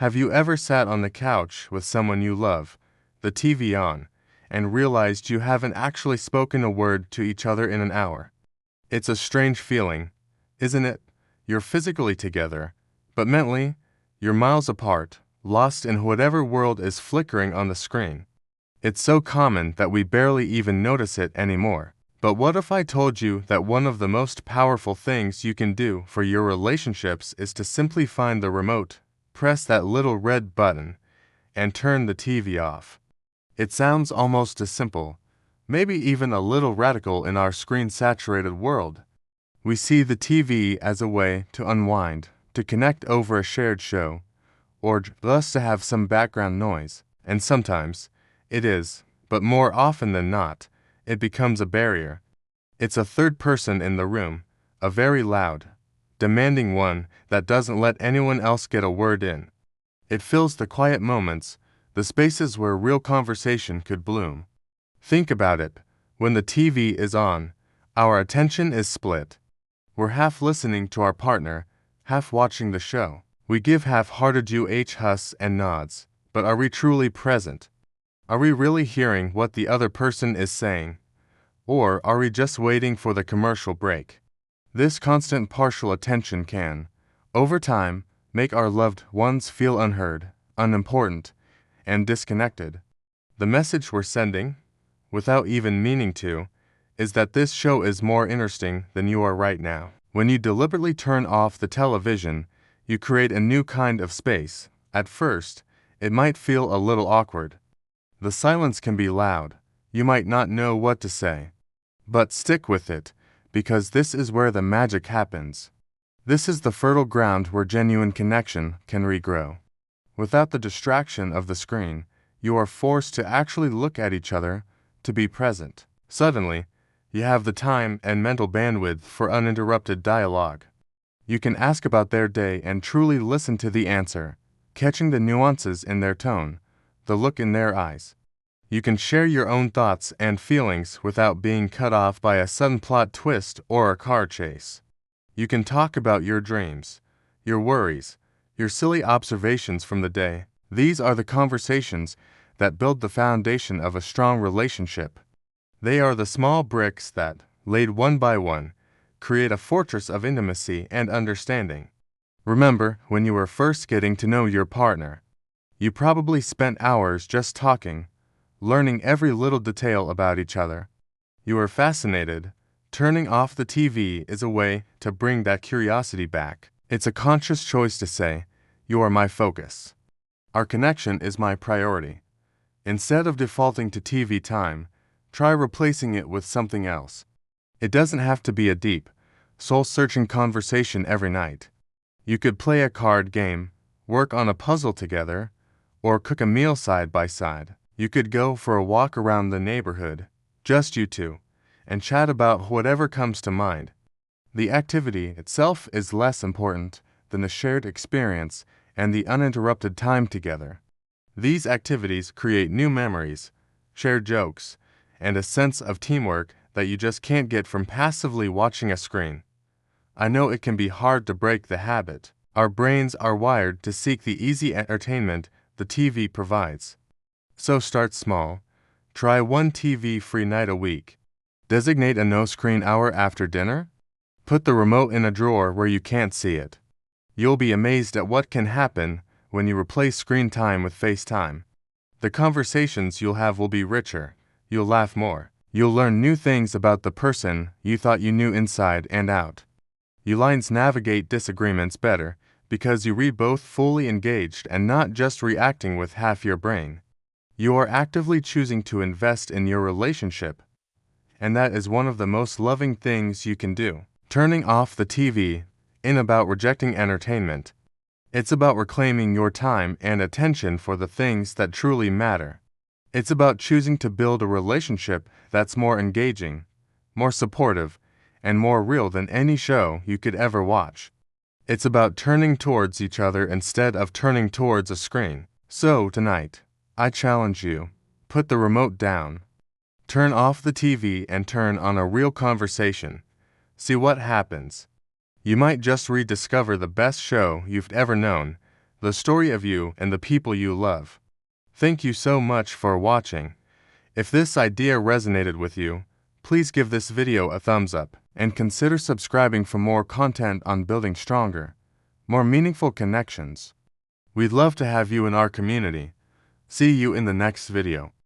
Have you ever sat on the couch with someone you love, the TV on, and realized you haven't actually spoken a word to each other in an hour? It's a strange feeling, isn't it? You're physically together, but mentally, you're miles apart, lost in whatever world is flickering on the screen. It's so common that we barely even notice it anymore. But what if I told you that one of the most powerful things you can do for your relationships is to simply find the remote, press that little red button, and turn the TV off? It sounds almost as simple, maybe even a little radical in our screen-saturated world. We see the TV as a way to unwind, to connect over a shared show, or just to have some background noise. And sometimes it is, but more often than not, it becomes a barrier. It's a third person in the room, a very loud, demanding one that doesn't let anyone else get a word in. It fills the quiet moments, the spaces where real conversation could bloom. Think about it. When the TV is on, our attention is split. We're half listening to our partner, half watching the show. We give half-hearted huss and nods, but are we truly present? Are we really hearing what the other person is saying? Or are we just waiting for the commercial break? This constant partial attention can, over time, make our loved ones feel unheard, unimportant, and disconnected. The message we're sending, without even meaning to, is that this show is more interesting than you are right now. When you deliberately turn off the television, you create a new kind of space. At first, it might feel a little awkward. The silence can be loud. You might not know what to say. But stick with it, because this is where the magic happens. This is the fertile ground where genuine connection can regrow. Without the distraction of the screen, you are forced to actually look at each other, to be present. Suddenly, you have the time and mental bandwidth for uninterrupted dialogue. You can ask about their day and truly listen to the answer, catching the nuances in their tone, the look in their eyes. You can share your own thoughts and feelings without being cut off by a sudden plot twist or a car chase. You can talk about your dreams, your worries, your silly observations from the day. These are the conversations that build the foundation of a strong relationship. They are the small bricks that, laid one by one, create a fortress of intimacy and understanding. Remember when you were first getting to know your partner. You probably spent hours just talking, learning every little detail about each other. You were fascinated. Turning off the TV is a way to bring that curiosity back. It's a conscious choice to say, "You are my focus. Our connection is my priority." Instead of defaulting to TV time, try replacing it with something else. It doesn't have to be a deep, soul-searching conversation every night. You could play a card game, work on a puzzle together, or cook a meal side by side. You could go for a walk around the neighborhood, just you two, and chat about whatever comes to mind. The activity itself is less important than the shared experience and the uninterrupted time together. These activities create new memories, shared jokes, and a sense of teamwork that you just can't get from passively watching a screen. I know it can be hard to break the habit. Our brains are wired to seek the easy entertainment the TV provides. So start small. Try one TV-free night a week. Designate a no-screen hour after dinner. Put the remote in a drawer where you can't see it. You'll be amazed at what can happen when you replace screen time with FaceTime. The conversations you'll have will be richer. You'll laugh more. You'll learn new things about the person you thought you knew inside and out. You lines navigate disagreements better because you read both fully engaged and not just reacting with half your brain. You are actively choosing to invest in your relationship, and that is one of the most loving things you can do. Turning off the TV isn't about rejecting entertainment. It's about reclaiming your time and attention for the things that truly matter. It's about choosing to build a relationship that's more engaging, more supportive, and more real than any show you could ever watch. It's about turning towards each other instead of turning towards a screen. So tonight, I challenge you, put the remote down. Turn off the TV and turn on a real conversation. See what happens. You might just rediscover the best show you've ever known, the story of you and the people you love. Thank you so much for watching. If this idea resonated with you, please give this video a thumbs up and consider subscribing for more content on building stronger, more meaningful connections. We'd love to have you in our community. See you in the next video.